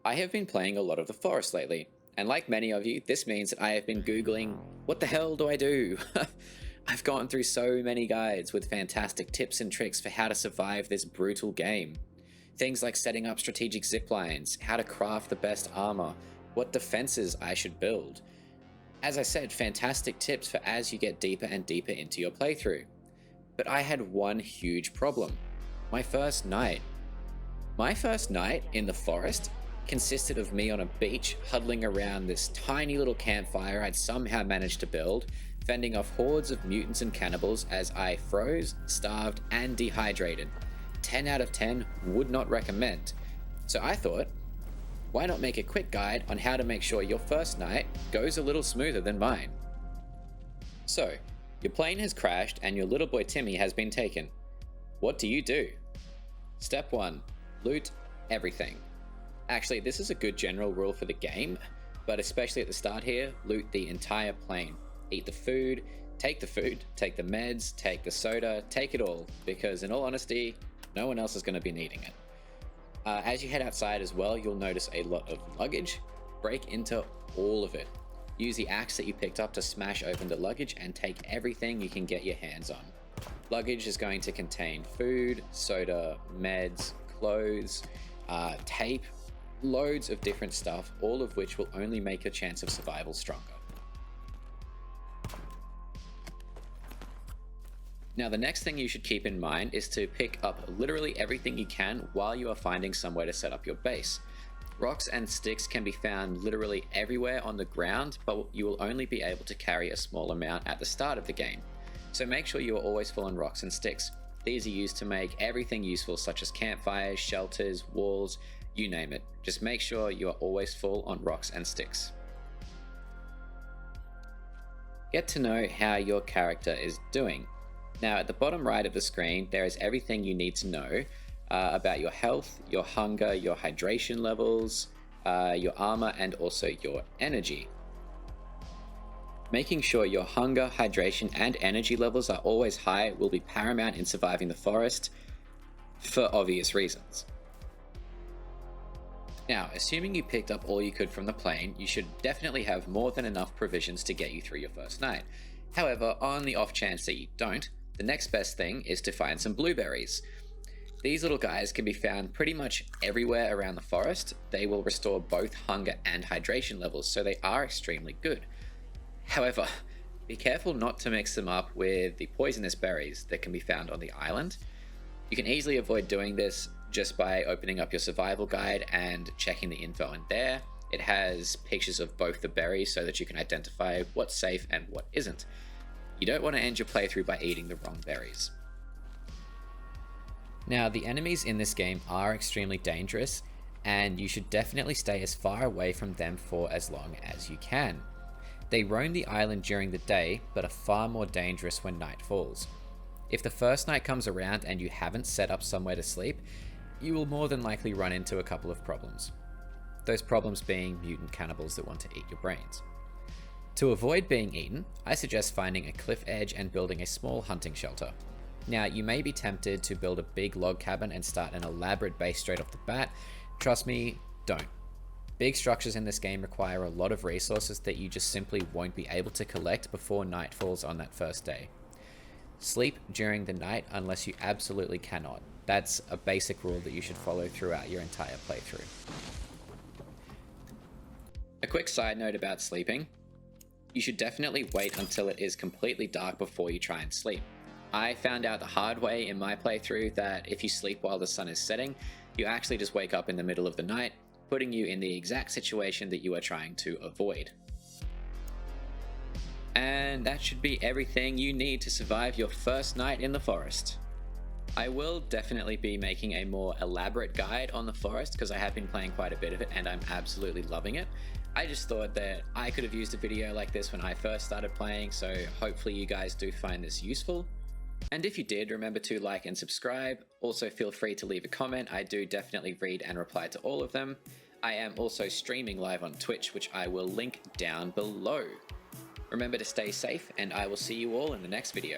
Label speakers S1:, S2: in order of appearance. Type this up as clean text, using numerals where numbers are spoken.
S1: I have been playing a lot of the forest lately, and like many of you, this means that I have been Googling, what the hell do I do? I've gone through so many guides with fantastic tips and tricks for how to survive this brutal game. Things like setting up strategic zip lines, how to craft the best armor, what defenses I should build. As I said, fantastic tips for as you get deeper and deeper into your playthrough. But I had one huge problem. My first night. My first night in the forest consisted of me on a beach huddling around this tiny little campfire I'd somehow managed to build, fending off hordes of mutants and cannibals as I froze, starved, and dehydrated. 10 out of 10 would not recommend. So I thought, why not make a quick guide on how to make sure your first night goes a little smoother than mine? So, your plane has crashed and your little boy Timmy has been taken. What do you do? Step 1. Loot everything. Actually, this is a good general rule for the game, but especially at the start here, loot the entire plane. Eat the food, take the meds, take the soda, take it all, because in all honesty, no one else is going to be needing it. As you head outside as well, you'll notice a lot of luggage. Break into all of it. Use the axe that you picked up to smash open the luggage and take everything you can get your hands on. Luggage is going to contain food, soda, meds, clothes, tape, loads of different stuff, all of which will only make your chance of survival stronger. Now, the next thing you should keep in mind is to pick up literally everything you can while you are finding somewhere to set up your base. Rocks and sticks can be found literally everywhere on the ground, but you will only be able to carry a small amount at the start of the game. So make sure you are always full on rocks and sticks. These are used to make everything useful, such as campfires, shelters, walls, you name it. Just make sure you are always full on rocks and sticks. Get to know how your character is doing. Now, at the bottom right of the screen, there is everything you need to know about your health, your hunger, your hydration levels, your armor, and also your energy. Making sure your hunger, hydration, and energy levels are always high will be paramount in surviving the forest for obvious reasons. Now, assuming you picked up all you could from the plane, you should definitely have more than enough provisions to get you through your first night. However, on the off chance that you don't, the next best thing is to find some blueberries. These little guys can be found pretty much everywhere around the forest. They will restore both hunger and hydration levels, so they are extremely good. However, be careful not to mix them up with the poisonous berries that can be found on the island. You can easily avoid doing this just by opening up your survival guide and checking the info in there. It has pictures of both the berries so that you can identify what's safe and what isn't. You don't want to end your playthrough by eating the wrong berries. Now, the enemies in this game are extremely dangerous, and you should definitely stay as far away from them for as long as you can. They roam the island during the day, but are far more dangerous when night falls. If the first night comes around and you haven't set up somewhere to sleep, you will more than likely run into a couple of problems. Those problems being mutant cannibals that want to eat your brains. To avoid being eaten, I suggest finding a cliff edge and building a small hunting shelter. Now, you may be tempted to build a big log cabin and start an elaborate base straight off the bat. Trust me, don't. Big structures in this game require a lot of resources that you just simply won't be able to collect before night falls on that first day. Sleep during the night unless you absolutely cannot. That's a basic rule that you should follow throughout your entire playthrough. A quick side note about sleeping. You should definitely wait until it is completely dark before you try and sleep. I found out the hard way in my playthrough that if you sleep while the sun is setting, you actually just wake up in the middle of the night, putting you in the exact situation that you are trying to avoid. And that should be everything you need to survive your first night in the forest. I will definitely be making a more elaborate guide on the forest because I have been playing quite a bit of it and I'm absolutely loving it. I just thought that I could have used a video like this when I first started playing, so hopefully you guys do find this useful. And if you did, remember to like and subscribe. Also feel free to leave a comment. I do definitely read and reply to all of them. I am also streaming live on Twitch, which I will link down below. Remember to stay safe, and I will see you all in the next video.